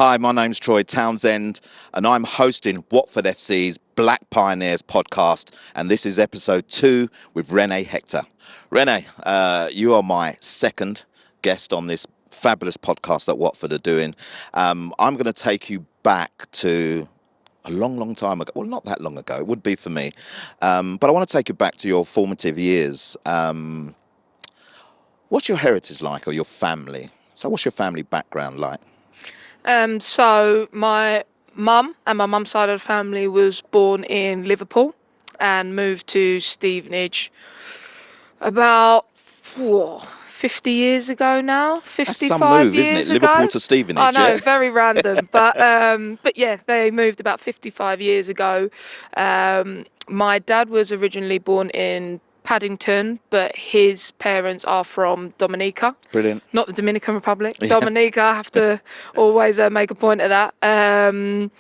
Hi, my name's Troy Townsend, and I'm hosting Watford FC's Black Pioneers podcast, and this is episode 2 with Renée Hector. Renée, you are my second guest on this fabulous podcast that Watford are doing. I'm going to take you back to a long time ago. Well, not that long ago. It would be for me. But I want to take you back to your formative years. What's your heritage like, or your family? So what's your family background like? So my mum and my mum's side of the family was born in Liverpool and moved to Stevenage about 50 years ago now. 55 That's some move, years isn't it? ago. Liverpool to Stevenage. I know, yeah? very random, but yeah, they moved about 55 years ago. My dad was originally born in Paddington, but his parents are from Dominica. Brilliant. Not the Dominican Republic. Yeah. Dominica, I have to always make a point of that. And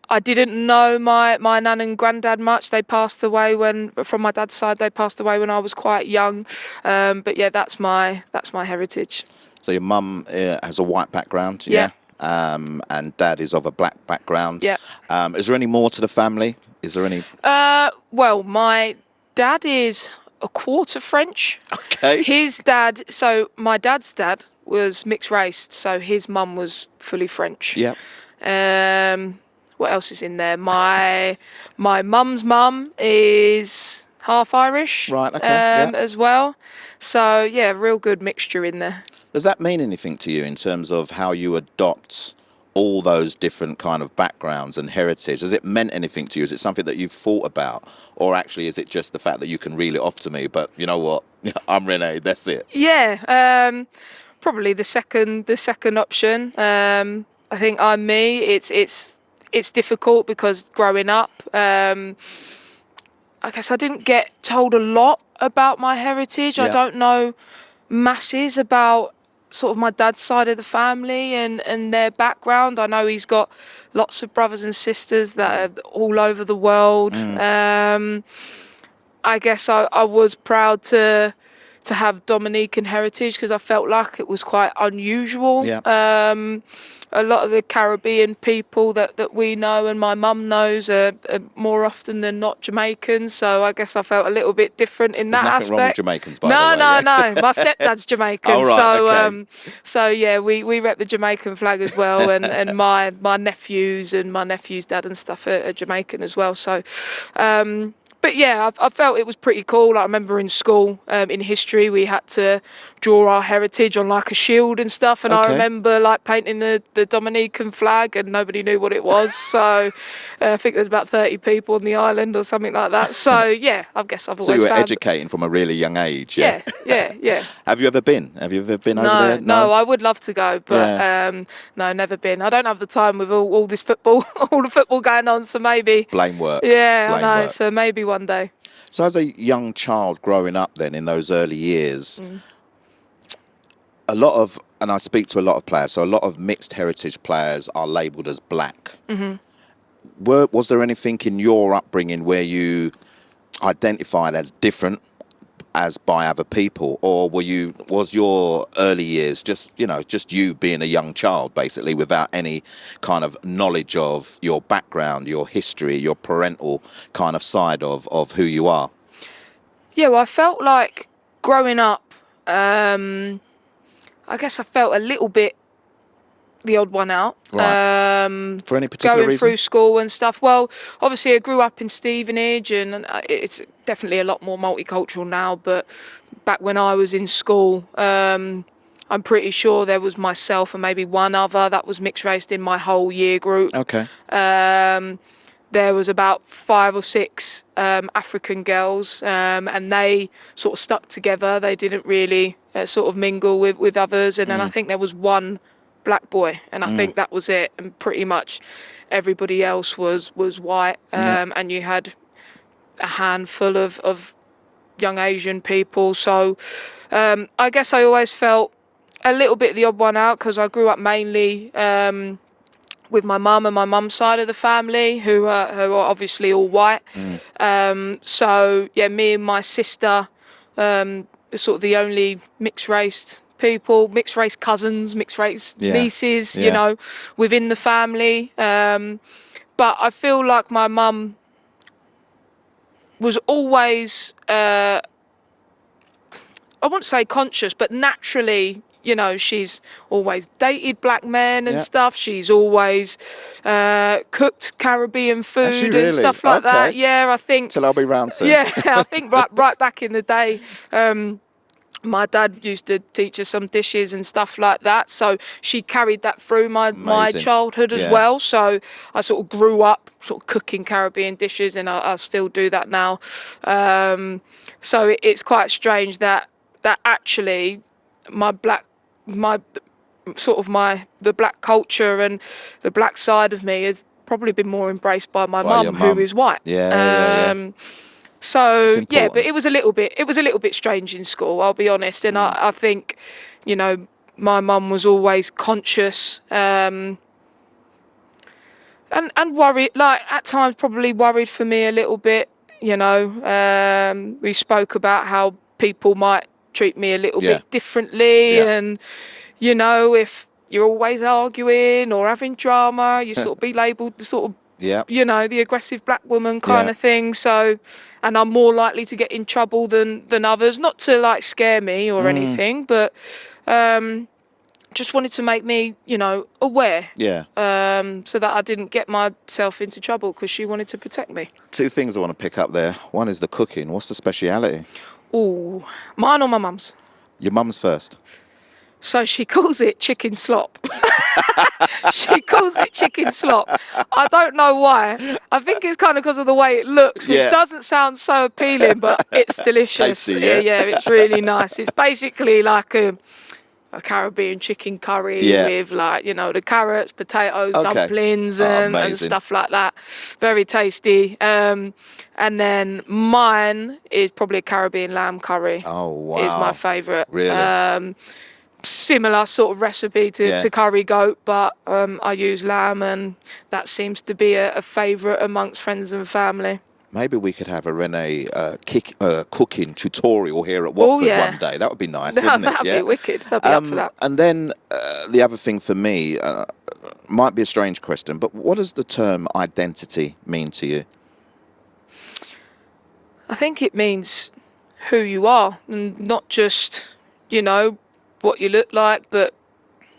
I didn't know my nan and granddad much. They passed away from my dad's side, they passed away when I was quite young. But yeah, that's my heritage. So your mum has a white background, yeah? And dad is of a black background. Yeah. Is there any more to the family? Is there any? Well, my dad is a quarter French. Okay. So my dad's dad was mixed race, so his mum was fully French. Yeah. What else is in there? My mum's mum is half Irish. Right, okay, as well. So yeah, real good mixture in there. Does that mean anything to you in terms of how you adopt all those different kind of backgrounds and heritage? Has it meant anything to you? Is it something that you've thought about? Or actually is it just the fact that you can reel it off to me, but you know what? I'm Renée, that's it. Yeah, probably the second option. I think I'm me. It's difficult because growing up, I guess I didn't get told a lot about my heritage. Yeah. I don't know masses about sort of my dad's side of the family and their background. I know he's got lots of brothers and sisters that are all over the world. I guess I was proud to have Dominican heritage because I felt like it was quite unusual. Yeah. A lot of the Caribbean people that we know and my mum knows are more often than not Jamaicans, so I guess I felt a little bit different in that aspect. There's nothing wrong with Jamaicans, by the way. No. My stepdad's Jamaican, Oh, right, so okay. So yeah, we rep the Jamaican flag as well, and my nephews and my nephew's dad and stuff are Jamaican as well. So. But yeah, I felt it was pretty cool. I remember in school, in history, we had to draw our heritage on like a shield and stuff. And Okay. I remember like painting the Dominican flag and nobody knew what it was. So I think there's about 30 people on the island or something like that. So yeah, I guess I've So always you were found... educating from a really young age, yeah? Yeah. Have you ever been? Over there? No, I would love to go, but no, never been. I don't have the time with all this football, all the football going on, so maybe... Blame work. Yeah, Blame I know, work. so maybe one day. So as a young child growing up then in those early years, a lot of, and I speak to a lot of players, so a lot of mixed heritage players are labelled as black. Was there anything in your upbringing where you identified as different as by other people, or was your early years just you being a young child basically without any kind of knowledge of your background, your history, your parental kind of side of who you are? Yeah, well, I felt like growing up, I guess I felt a little bit the odd one out. Right. For any particular going reason? through school and stuff. Well, obviously I grew up in Stevenage and it's definitely a lot more multicultural now, but back when I was in school, I'm pretty sure there was myself and maybe one other that was mixed race in my whole year group. Okay. There was about 5 or 6 African girls, and they sort of stuck together. They didn't really sort of mingle with others. And then I think there was one black boy, and I think that was it. And pretty much everybody else was white. And you had a handful of young Asian people. So I guess I always felt a little bit the odd one out because I grew up mainly with my mum and my mum's side of the family, who are obviously all white. So yeah, me and my sister, sort of the only mixed-raced people, mixed race cousins, mixed race nieces, you know, within the family. But I feel like my mum was always, I wouldn't say conscious, but naturally, you know, she's always dated black men and stuff. She's always cooked Caribbean food and stuff like that. Yeah, I think. Till I'll be round soon. Yeah, I think right back in the day, my dad used to teach us some dishes and stuff like that. So she carried that through my childhood as well. So I sort of grew up sort of cooking Caribbean dishes, and I still do that now. So it's quite strange that actually the black culture and the black side of me has probably been more embraced by my mum, who is white. So yeah, but it was a little bit strange in school, I'll be honest. And I think, you know, my mum was always conscious and worried, like at times probably worried for me a little bit. You know, we spoke about how people might treat me a little bit differently, and you know, if you're always arguing or having drama, you sort of be labelled the sort of you know, the aggressive black woman kind of thing. So, and I'm more likely to get in trouble than others. Not to like scare me or anything, but just wanted to make me, you know, aware. So that I didn't get myself into trouble, because she wanted to protect me. Two things I want to pick up there. One is the cooking. What's the speciality? Ooh, mine or my mum's? Your mum's first. So she calls it chicken slop. She calls it chicken slop. I don't know why. I think it's kind of because of the way it looks, which doesn't sound so appealing, but it's delicious. Tasty, yeah, it's really nice. It's basically like a Caribbean chicken curry with, like, you know, the carrots, potatoes, dumplings and stuff like that. Very tasty. And then mine is probably a Caribbean lamb curry. Oh, wow. Is my favourite. Really? Similar sort of recipe to curry goat, but I use lamb, and that seems to be a favourite amongst friends and family. Maybe we could have a Renée cooking tutorial here at Watford one day. That would be nice, wouldn't it? That'd be wicked. I'd be up for that. And then the other thing for me, might be a strange question, but what does the term identity mean to you? I think it means who you are, and not just, you know, what you look like, but,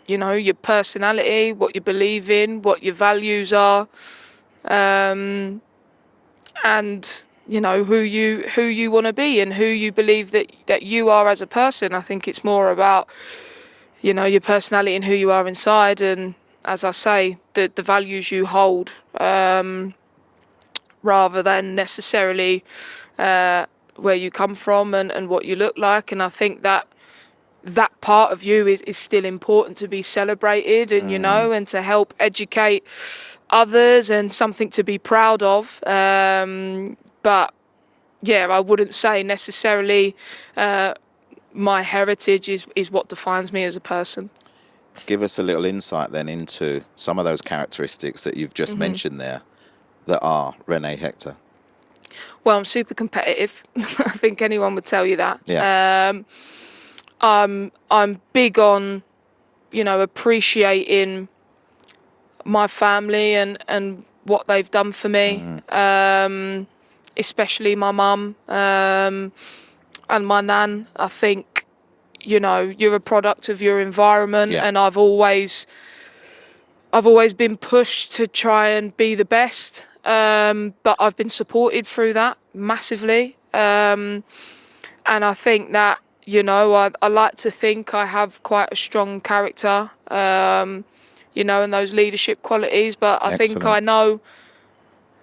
you know, your personality, what you believe in, what your values are, and, you know, who you want to be and who you believe that you are as a person. I think it's more about, you know, your personality and who you are inside, and, as I say, the values you hold, rather than necessarily where you come from and what you look like. And I think that part of you is still important to be celebrated, and, you know, and to help educate others, and something to be proud of. But yeah, I wouldn't say necessarily my heritage is what defines me as a person. Give us a little insight then into some of those characteristics that you've just mentioned there that are Renée Hector. Well, I'm super competitive. I think anyone would tell you that. Yeah. I'm big on, you know, appreciating my family and what they've done for me, especially my mum and my nan. I think, you know, you're a product of your environment, and I've always been pushed to try and be the best, but I've been supported through that massively, and I think that, you know, I like to think I have quite a strong character, you know, and those leadership qualities. But I think I know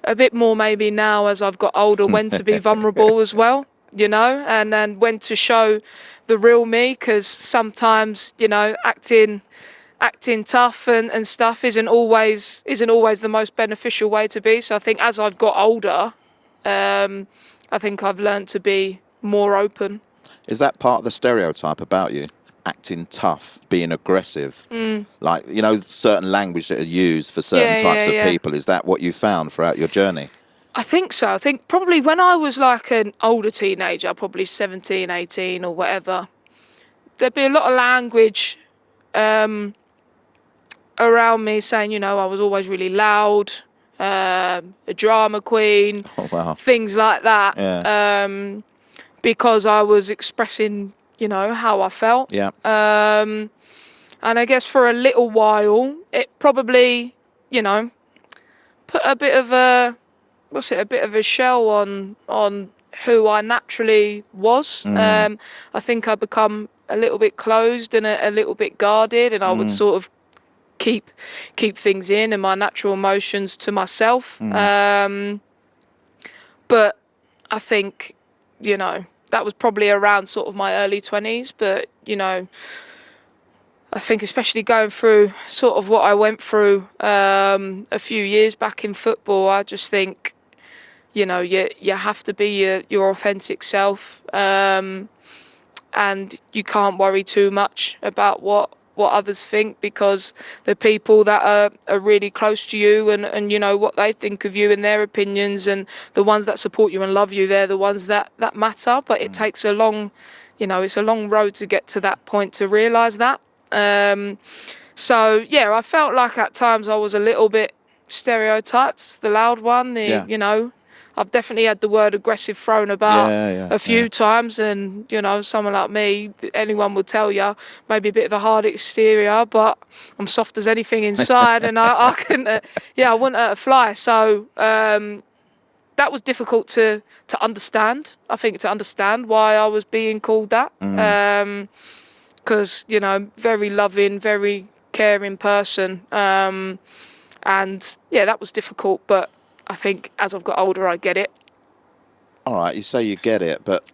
a bit more maybe now as I've got older when to be vulnerable as well, you know, and then when to show the real me, because sometimes, you know, acting tough and stuff isn't always the most beneficial way to be. So I think as I've got older, I think I've learned to be more open. Is that part of the stereotype about you? Acting tough, being aggressive, like, you know, certain language that are used for certain types of people. Is that what you found throughout your journey? I think so. I think probably when I was like an older teenager, probably 17, 18 or whatever, there'd be a lot of language around me saying, you know, I was always really loud, a drama queen, Oh, wow. things like that, Yeah. because I was expressing, you know, how I felt. Yeah. And I guess for a little while, it probably, you know, put a bit of a shell on who I naturally was. I think I become a little bit closed and a little bit guarded, and I would sort of keep things in and my natural emotions to myself. But I think, you know, that was probably around sort of my early 20s. But, you know, I think especially going through sort of what I went through a few years back in football, I just think, you know, you have to be your authentic self, and you can't worry too much about what others think, because the people that are really close to you and you know what they think of you and their opinions, and the ones that support you and love you, they're the ones that matter. But it takes a long, you know, it's a long road to get to that point to realise that. So yeah, I felt like at times I was a little bit stereotyped, the loud one, you know. I've definitely had the word aggressive thrown about a few times, and, you know, someone like me, anyone would tell you, maybe a bit of a hard exterior, but I'm soft as anything inside, and I can, I wouldn't hurt a fly. So that was difficult to understand. I think to understand why I was being called that, because, you know, very loving, very caring person, and yeah, that was difficult, but I think as I've got older, I get it. All right, you say you get it, but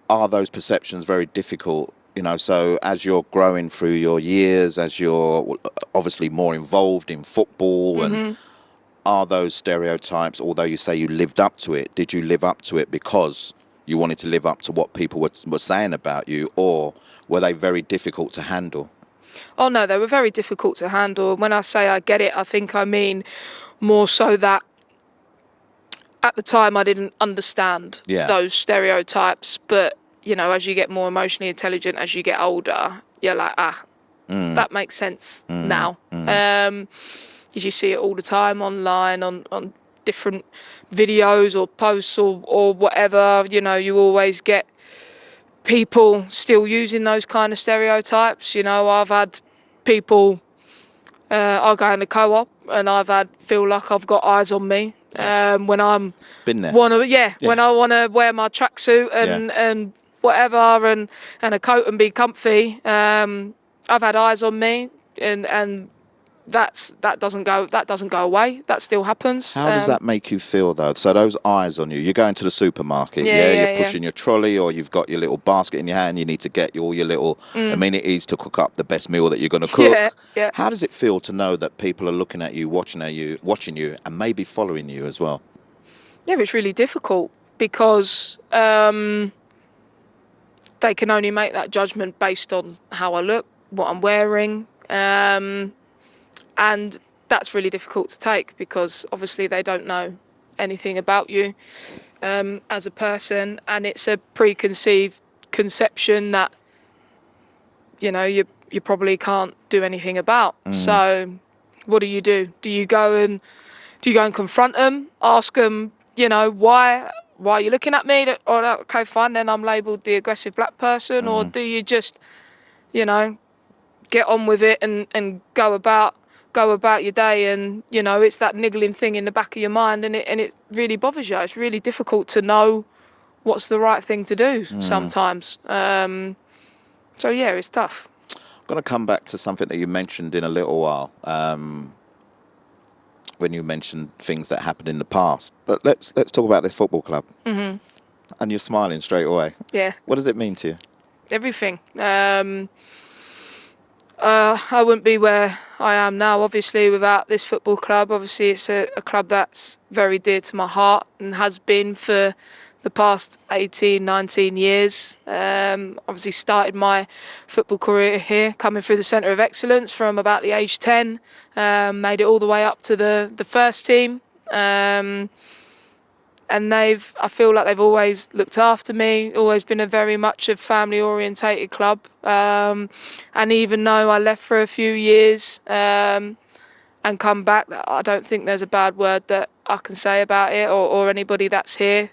are those perceptions very difficult? You know, so as you're growing through your years, as you're obviously more involved in football, and are those stereotypes, although you say you lived up to it, did you live up to it because you wanted to live up to what people were saying about you, or were they very difficult to handle? Oh no, they were very difficult to handle. When I say I get it, I think I mean more so that at the time I didn't understand those stereotypes, but, you know, as you get more emotionally intelligent, as you get older, you're like, that makes sense now. As you see it all the time online, on different videos or posts or whatever, you know, you always get people still using those kind of stereotypes. You know, I've had people, I'll go in the co-op and feel like I've got eyes on me. When I'm been there, when I want to wear my tracksuit and whatever and a coat and be comfy, I've had eyes on me, and that doesn't go away. That still happens. How does that make you feel, though? So those eyes on you, you're going to the supermarket, you're pushing your trolley, or you've got your little basket in your hand, you need to get all your little amenities to cook up the best meal that you're going to cook. How does it feel to know that people are looking at you, watching you, and maybe following you as well? Yeah, it's really difficult, because they can only make that judgment based on how I look, what I'm wearing, and that's really difficult to take, because obviously they don't know anything about you as a person, and it's a preconceived conception that, you know, you probably can't do anything about. So what do? Do you go and confront them, ask them, you know, why are you looking at me? Or, okay, fine, then I'm labelled the aggressive black person. Or do you just, you know, get on with it and go about your day? And, you know, it's that niggling thing in the back of your mind, and it really bothers you. It's really difficult to know what's the right thing to do sometimes. So yeah, it's tough. I'm going to come back to something that you mentioned in a little while, when you mentioned things that happened in the past. But let's talk about this football club. And you're smiling straight away. Yeah. What does it mean to you? Everything. I wouldn't be where I am now, obviously, without this football club. Obviously, it's a club that's very dear to my heart and has been for the past 18, 19 years. Obviously started my football career here, coming through the Centre of Excellence from about the age 10, made it all the way up to the first team. I feel like they've always looked after me, always been a very much a family orientated club. And even though I left for a few years and come back, I don't think there's a bad word that I can say about it or anybody that's here.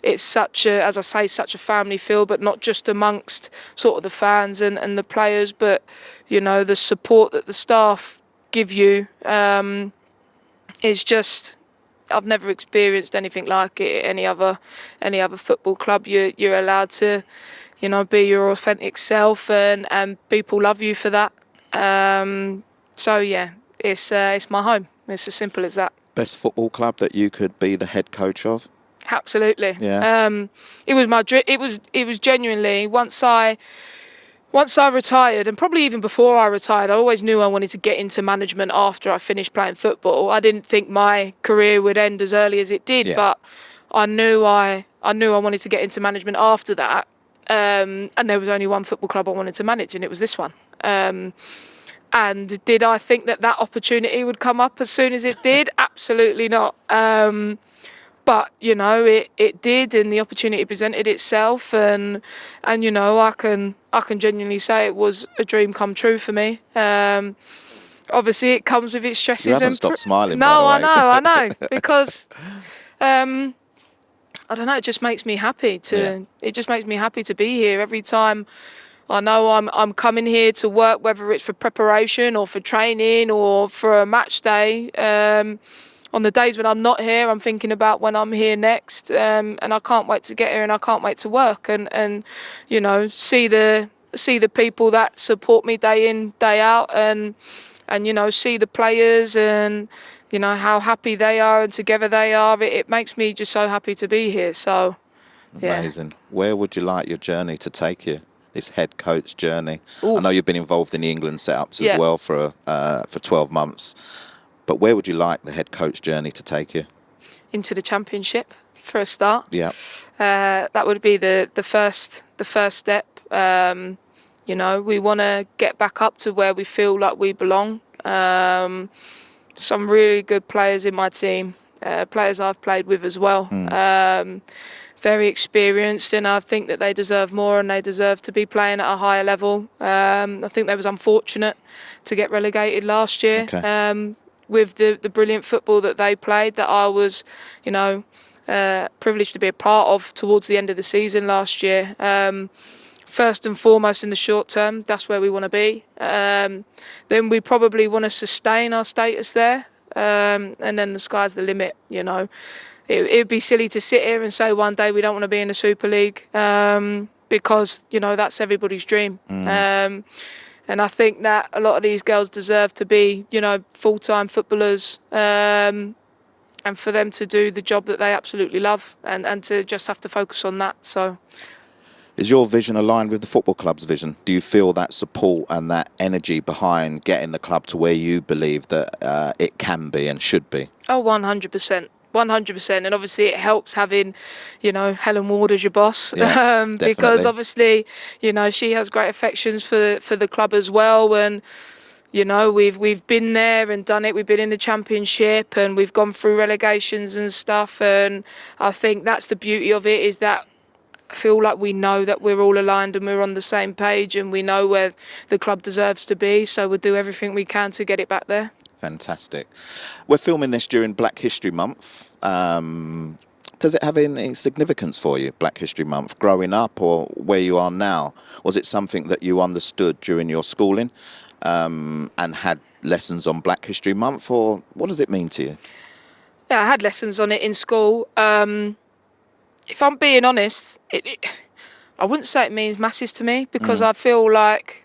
It's such a family feel, but not just amongst sort of the fans and the players, but, the support that the staff give you is just, I've never experienced anything like it at any other football club. You're allowed to, be your authentic self and people love you for that. So yeah, it's my home. It's as simple as that. Best football club that you could be the head coach of? Absolutely. Yeah. It was my dream. It was genuinely once I retired, and probably even before I retired, I always knew I wanted to get into management after I finished playing football. I didn't think my career would end as early as it did, but I knew I wanted to get into management after that. And there was only one football club I wanted to manage, and it was this one. And did I think that opportunity would come up as soon as it did? Absolutely not. But it did, and the opportunity presented itself, and I can genuinely say it was a dream come true for me. Obviously, it comes with its stresses. You haven't stopped smiling. No, by the way. I know, because I don't know. It just makes me happy to. It just makes me happy to be here every time. I know I'm coming here to work, whether it's for preparation or for training or for a match day. On the days when I'm not here, I'm thinking about when I'm here next, and I can't wait to get here, and I can't wait to work and see the people that support me day in, day out, and see the players and how happy they are and together they are. It makes me just so happy to be here. So amazing. Where would you like your journey to take you? This head coach journey. Ooh. I know you've been involved in the England setups as well for 12 months. But where would you like the head coach journey to take you? Into the Championship for a start. Yeah. That would be the first step. We want to get back up to where we feel like we belong. Some really good players in my team, players I've played with as well. Very experienced, and I think that they deserve more and they deserve to be playing at a higher level. I think they was unfortunate to get relegated last year. Okay. With the brilliant football that they played, that I was, privileged to be a part of towards the end of the season last year. First and foremost, in the short term, that's where we want to be. Then we probably want to sustain our status there, and then the sky's the limit. It'd be silly to sit here and say one day we don't want to be in the Super League, because that's everybody's dream. And I think that a lot of these girls deserve to be, full-time footballers, and for them to do the job that they absolutely love and to just have to focus on that. So, is your vision aligned with the football club's vision? Do you feel that support and that energy behind getting the club to where you believe that it can be and should be? Oh, 100%. 100%, and obviously it helps having, Helen Ward as your boss, because obviously, she has great affections for the club as well, and we've been there and done it. We've been in the Championship and we've gone through relegations and stuff, and I think that's the beauty of it, is that I feel like we know that we're all aligned and we're on the same page, and we know where the club deserves to be, so we'll do everything we can to get it back there. Fantastic. We're filming this during Black History Month. Does it have any significance for you, Black History Month, growing up or where you are now? Was it something that you understood during your schooling and had lessons on Black History Month, or what does it mean to you? Yeah, I had lessons on it in school. If I'm being honest, I wouldn't say it means masses to me, because I feel like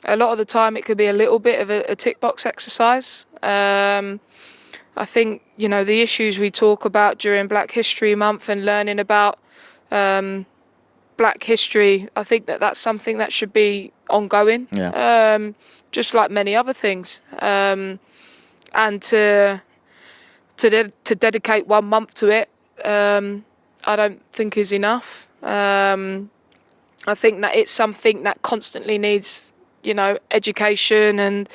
a lot of the time it could be a little bit of a tick box exercise. I think, the issues we talk about during Black History Month and learning about Black history, I think that's something that should be ongoing, just like many other things. And to dedicate 1 month to it, I don't think is enough. I think that it's something that constantly needs, education and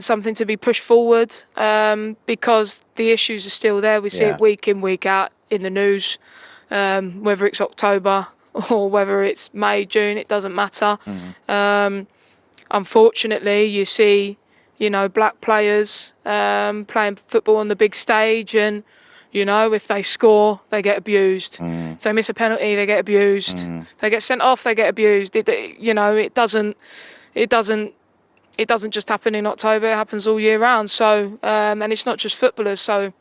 something to be pushed forward, because the issues are still there. We see it week in, week out in the news, whether it's October or whether it's May, June, it doesn't matter. Unfortunately, you see, black players playing football on the big stage, and if they score, they get abused. If they miss a penalty, they get abused. If they get sent off, they get abused. It doesn't just happen in October. It happens all year round. So, and it's not just footballers. So,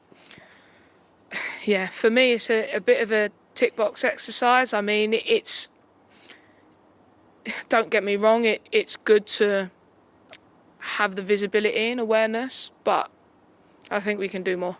yeah, for me, it's a bit of a tick box exercise. I mean, don't get me wrong, it's good to have the visibility and awareness, but I think we can do more.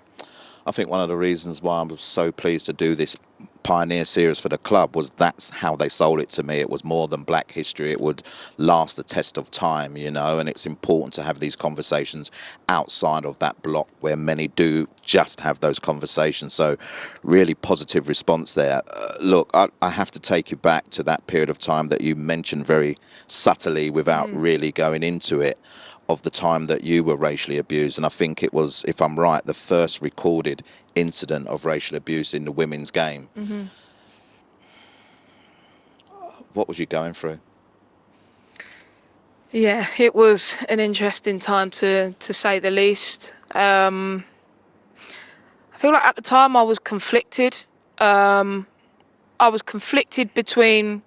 I think one of the reasons why I was so pleased to do this Pioneer series for the club was that's how they sold it to me. It was more than black history. It would last the test of time, and it's important to have these conversations outside of that block where many do just have those conversations. So really positive response there. Look, I have to take you back to that period of time that you mentioned very subtly without really going into it, of the time that you were racially abused. And I think it was, if I'm right, the first recorded incident of racial abuse in the women's game. What was you going through? Yeah, it was an interesting time to say the least. I feel like at the time I was conflicted. I was conflicted between,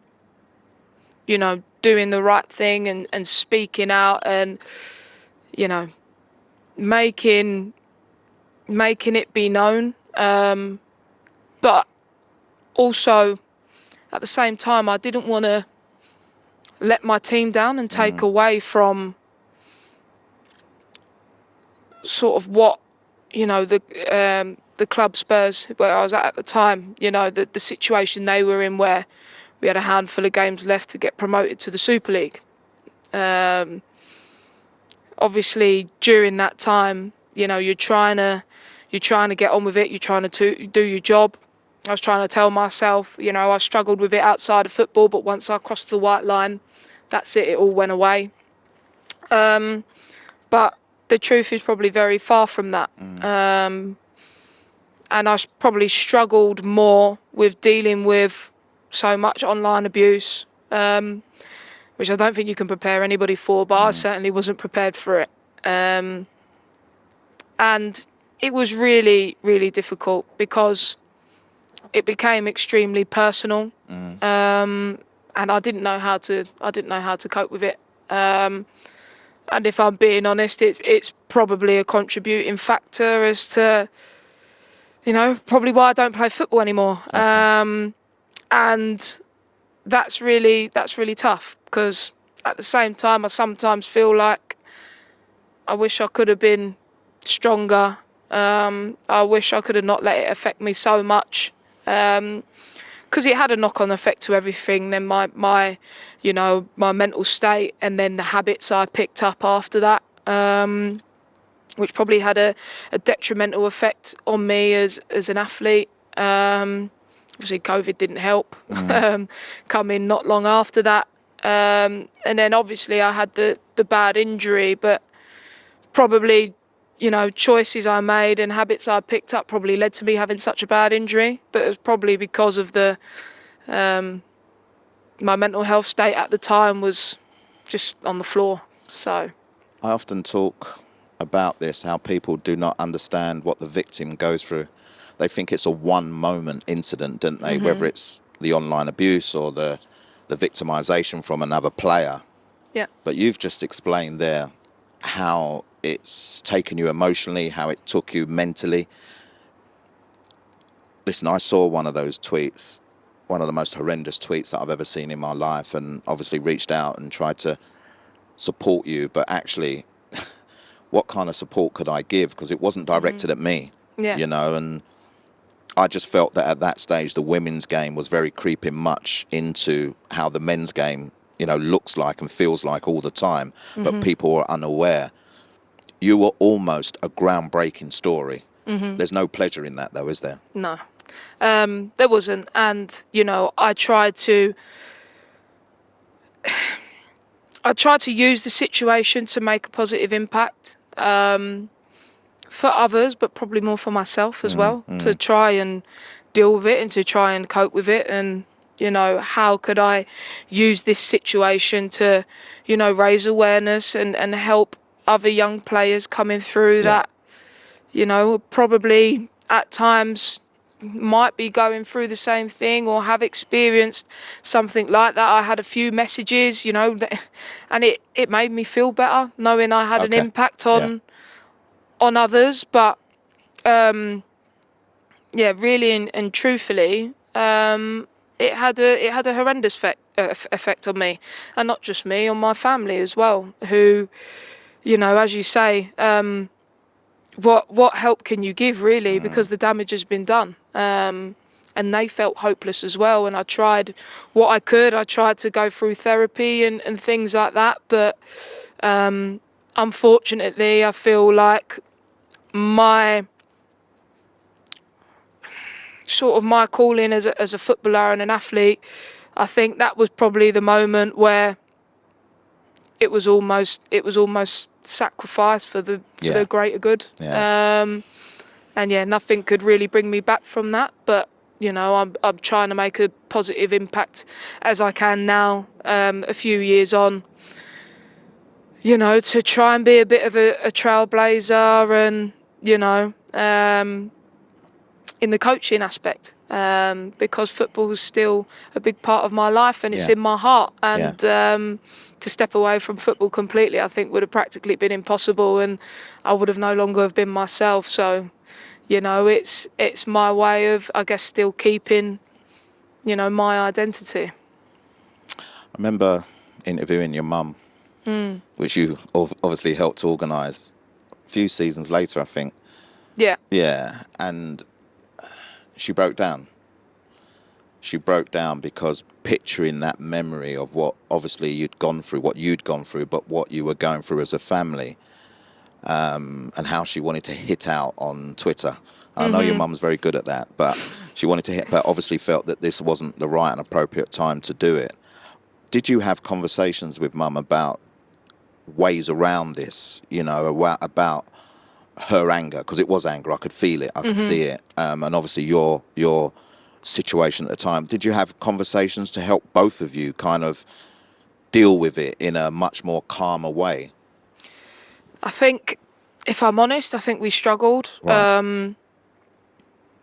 doing the right thing and speaking out and, making it be known. But also at the same time, I didn't want to let my team down and take away from sort of what, the club Spurs, where I was at the time, the situation they were in, where we had a handful of games left to get promoted to the Super League. Obviously, during that time, you're trying to get on with it. You're trying to do your job. I was trying to tell myself, I struggled with it outside of football, but once I crossed the white line, that's it. It all went away. But the truth is probably very far from that. And I probably struggled more with dealing with so much online abuse, which I don't think you can prepare anybody for, but I certainly wasn't prepared for it. And it was really, really difficult because it became extremely personal, and I didn't know how to cope with it. And if I'm being honest, it's probably a contributing factor as to, probably why I don't play football anymore. Okay. And that's really tough, because at the same time, I sometimes feel like I wish I could have been stronger. I wish I could have not let it affect me so much, because it had a knock-on effect to everything. Then my mental state, and then the habits I picked up after that, which probably had a detrimental effect on me as an athlete. Obviously, COVID didn't help. Come in not long after that, and then obviously I had the bad injury, but probably, choices I made and habits I picked up probably led to me having such a bad injury. But it was probably because of my mental health state at the time was just on the floor. So I often talk about this, how people do not understand what the victim goes through. They think it's a one moment incident, don't they? Whether it's the online abuse or the victimization from another player. Yeah. But you've just explained there how it's taken you emotionally, how it took you mentally. Listen, I saw one of those tweets, one of the most horrendous tweets that I've ever seen in my life, and obviously reached out and tried to support you, but actually what kind of support could I give? Because it wasn't directed at me, and I just felt that at that stage the women's game was very creeping much into how the men's game, looks like and feels like all the time, but people were unaware. You were almost a groundbreaking story. There's no pleasure in that, though, is there? No, there wasn't. And, I tried to I tried to use the situation to make a positive impact for others, but probably more for myself as well, to try and deal with it and to try and cope with it. And, you know, how could I use this situation to, you know, raise awareness and help other young players coming through that, you know, probably at times might be going through the same thing or have experienced something like that. I had a few messages, you know, and it made me feel better knowing I had an impact on others. But really and truthfully, it had a horrendous effect on me, and not just me, on my family as well, who, you know, as you say, what help can you give, really, because the damage has been done. And they felt hopeless as well. And I tried what I could. I tried to go through therapy and things like that. But unfortunately, I feel like my calling as a footballer and an athlete, I think that was probably the moment where it was almost sacrificed for the greater good. And nothing could really bring me back from that. But, you know, I'm trying to make a positive impact as I can now, a few years on, you know, to try and be a bit of a trailblazer and, you know, in the coaching aspect, because football is still a big part of my life and it's in my heart. And to step away from football completely, I think, would have practically been impossible, and I would have no longer have been myself. So, you know, it's my way of, I guess, still keeping, you know, my identity. I remember interviewing your mum, which you obviously helped to organise a few seasons later, I think. Yeah. Yeah, and she broke down. She broke down because picturing that memory of what obviously you'd gone through, but what you were going through as a family, and how she wanted to hit out on Twitter. I know your mum's very good at that, but she wanted to hit, but obviously felt that this wasn't the right and appropriate time to do it. Did you have conversations with mum about ways around this, you know, about her anger? Because it was anger, I could feel it, I could see it, and obviously your situation at the time. Did you have conversations to help both of you kind of deal with it in a much more calmer way? I think, if I'm honest, I think we struggled. Right.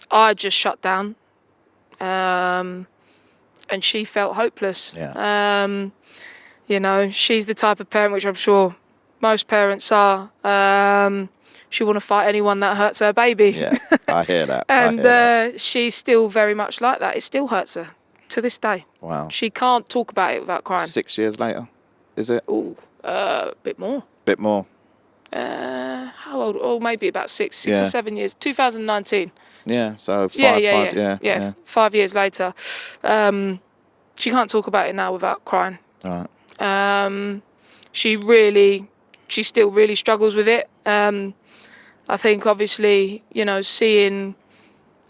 I just shut down, and she felt hopeless. Yeah. You know, she's the type of parent, which I'm sure most parents are. She want to fight anyone that hurts her baby. Yeah, I hear that. And she's still very much like that. It still hurts her to this day. Wow. She can't talk about it without crying. 6 years later, is it? Ooh, a bit more. Bit more. How old? Oh, maybe about six or 7 years. 2019. Yeah, so 5 Yeah. 5 years later. She can't talk about it now without crying. All right. She still really struggles with it. I think, obviously, you know, seeing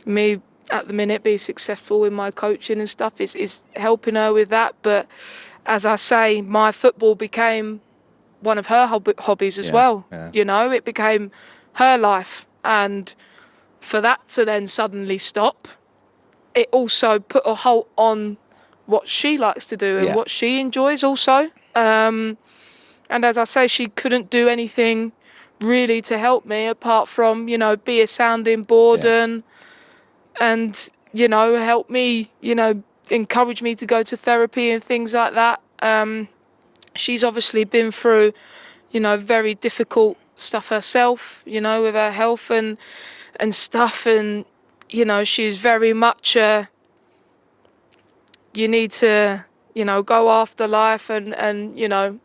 me at the minute be successful in my coaching and stuff is helping her with that. But as I say, my football became one of her hobbies as well. Yeah. You know, it became her life. And for that to then suddenly stop, it also put a halt on what she likes to do and what she enjoys also. And as I say, she couldn't do anything really to help me apart from, you know, be a sounding board and you know, help me, you know, encourage me to go to therapy and things like that. She's obviously been through, you know, very difficult stuff herself, you know, with her health and stuff. And, you know, she's very much you need to, you know, go after life and you know,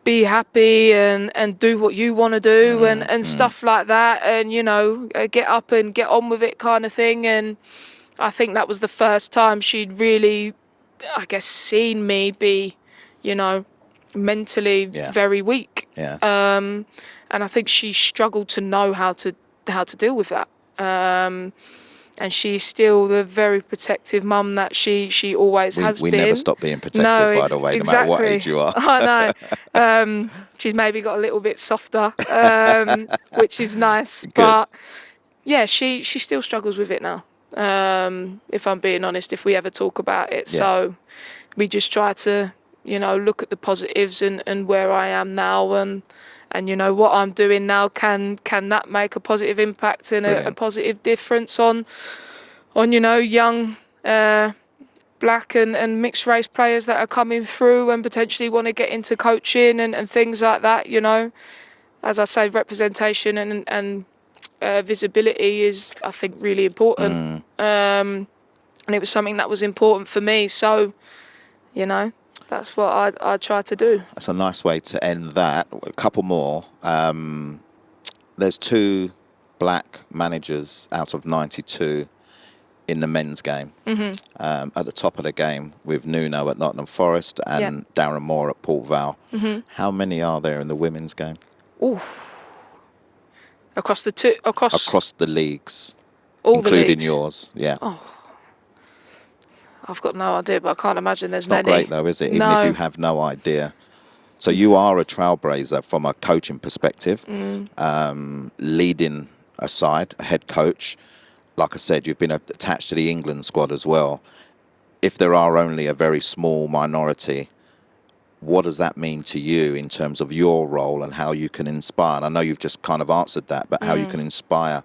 be happy and do what you want to do and stuff like that. And, you know, get up and get on with it kind of thing. And I think that was the first time she'd really, I guess, seen me be, you know, mentally very weak. Yeah. And I think she struggled to know how to deal with that. And and she's still the very protective mum that she always has been. We never stop being protective, by the way, no matter what age you are. I know. She's maybe got a little bit softer, which is nice. Good. But yeah, she still struggles with it now. If I'm being honest, if we ever talk about it. Yeah. So we just try to, look at the positives and where I am now, and what I'm doing now, can that make a positive impact and a positive difference on young black and mixed race players that are coming through and potentially want to get into coaching and things like that. As I say, representation and visibility is, I think, really important. And it was something that was important for me. So, that's what I try to do. That's a nice way to end that. A couple more. There's 2 black managers out of 92 in the men's game. At the top of the game with Nuno at Nottingham Forest and Darren Moore at Port Vale. How many are there in the women's game? Ooh. Across the two? Across the leagues. All including the leagues? Yours, yeah. Oh. I've got no idea, but I can't imagine there's it's not many. Great though, is it? Even if you have no idea. So you are a trailblazer from a coaching perspective, leading a side, a head coach. Like I said, you've been attached to the England squad as well. If there are only a very small minority, what does that mean to you in terms of your role and how you can inspire? And I know you've just kind of answered that, but how you can inspire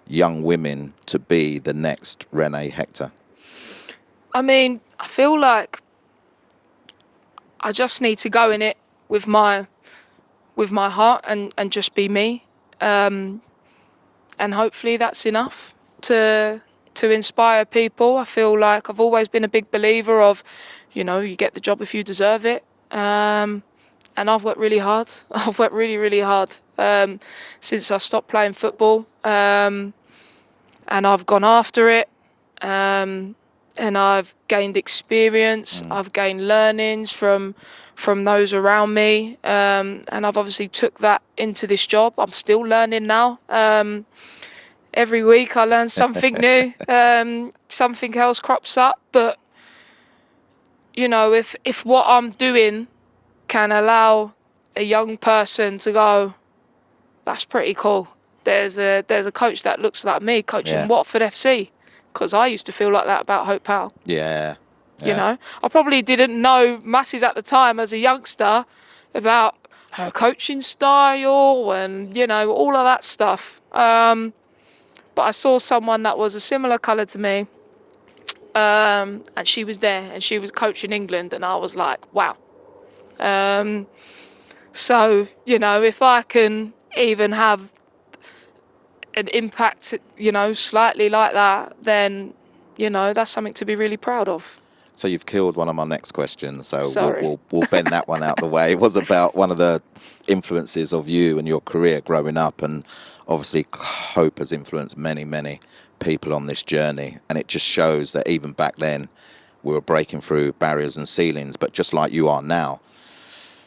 young women to be the next Renée Hector? I mean, I feel like I just need to go in it with my heart and just be me. And hopefully that's enough to inspire people. I feel like I've always been a big believer of, you get the job if you deserve it. And I've worked really hard. I've worked really, really hard since I stopped playing football. And I've gone after it. And I've gained experience. I've gained learnings from those around me. And I've obviously took that into this job. I'm still learning now. Every week I learn something new. Something else crops up. But, if what I'm doing can allow a young person to go, that's pretty cool. There's a coach that looks like me coaching Watford FC. Because I used to feel like that about Hope Powell. Yeah. I probably didn't know masses at the time as a youngster about her coaching style and, all of that stuff. But I saw someone that was a similar colour to me. And she was there and she was coaching England. And I was like, wow. So, if I can even have an impact, slightly like that, then, that's something to be really proud of. So you've killed one of my next questions, so we'll bend that one out the way. It was about one of the influences of you and your career growing up, and obviously Hope has influenced many, many people on this journey, and it just shows that even back then we were breaking through barriers and ceilings, but just like you are now.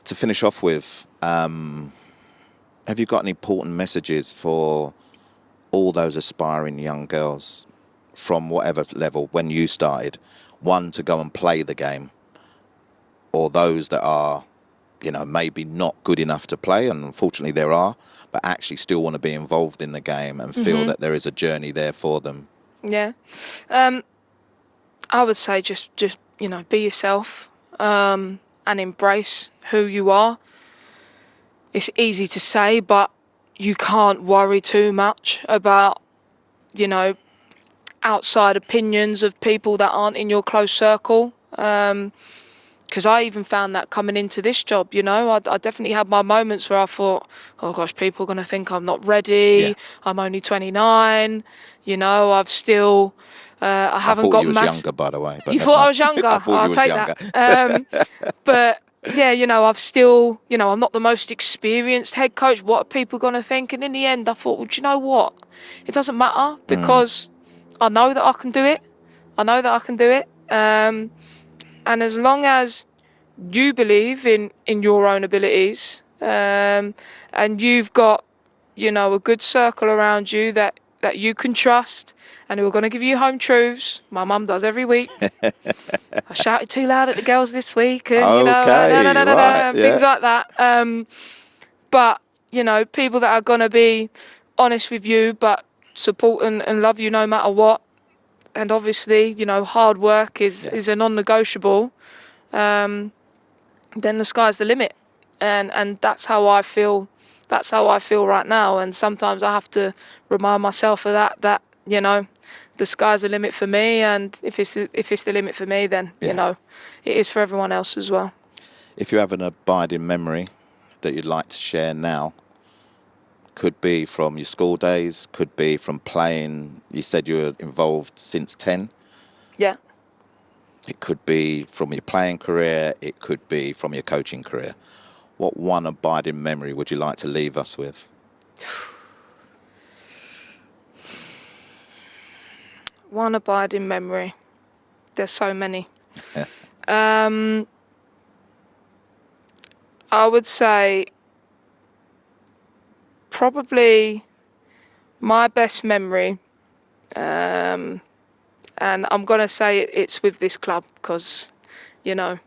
To finish off with, have you got any important messages for all those aspiring young girls from whatever level when you started? One, to go and play the game, or those that are, maybe not good enough to play, and unfortunately there are, but actually still want to be involved in the game and feel that there is a journey there for them. Yeah. I would say just be yourself and embrace who you are. It's easy to say, but you can't worry too much about, outside opinions of people that aren't in your close circle. Because I even found that coming into this job, I definitely had my moments where I thought, oh gosh, people are going to think I'm not ready. Yeah. I'm only 29. I've still, I haven't got. I thought you was younger, by the way. But you thought I was younger? I thought I'll take that. But yeah, I've still, I'm not the most experienced head coach. What are people going to think? And in the end, I thought, well, do you know what? It doesn't matter because I know that I can do it. And as long as you believe in your own abilities, and you've got, a good circle around you that that you can trust and who are going to give you home truths. My mum does every week. I shouted too loud at the girls this week, and Okay, right, and yeah. things like that. But people that are going to be honest with you, but support and love you no matter what. And obviously, hard work is a non-negotiable. Then the sky's the limit, and that's how I feel. That's how I feel right now. And sometimes I have to remind myself of that the sky's the limit for me. And if it's the limit for me, then it is for everyone else as well. If you have an abiding memory that you'd like to share now, could be from your school days, could be from playing. You said you were involved since 10. Yeah. It could be from your playing career. It could be from your coaching career. What one abiding memory would you like to leave us with? One abiding memory. There's so many. I would say probably my best memory, and I'm going to say it's with this club because, in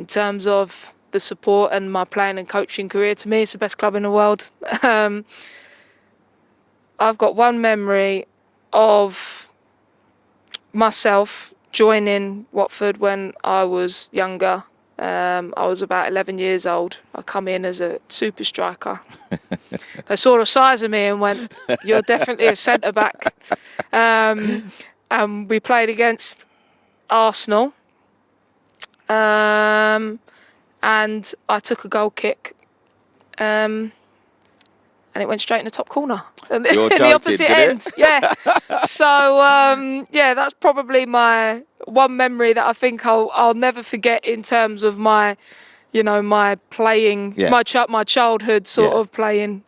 terms of the support and my playing and coaching career, to me, it's the best club in the world. I've got one memory of myself joining Watford when I was younger. I was about 11 years old. I come in as a super striker. They saw the size of me and went, "You're definitely a centre back." And we played against Arsenal. And I took a goal kick. And it went straight in the top corner. In the opposite end. Yeah. So, that's probably my one memory that I think I'll never forget in terms of my, my playing, my childhood sort of playing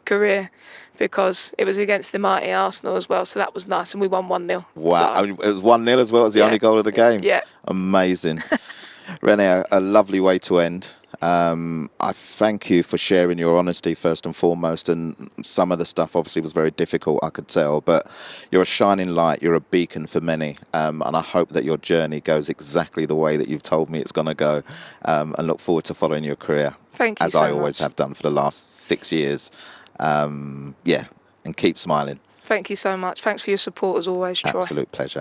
career, because it was against the mighty Arsenal as well. So that was nice. And we won 1-0. Wow. So, I mean, it was 1-0 as well as the only goal of the game. Yeah. Amazing. Renée, a lovely way to end. I thank you for sharing your honesty first and foremost, and some of the stuff obviously was very difficult, I could tell, but you're a shining light, you're a beacon for many, and I hope that your journey goes exactly the way that you've told me it's going to go, and look forward to following your career. Thank you as so I always much. have done for the last 6 years. And keep smiling. Thank you so much. Thanks for your support as always, Troy. Absolute pleasure.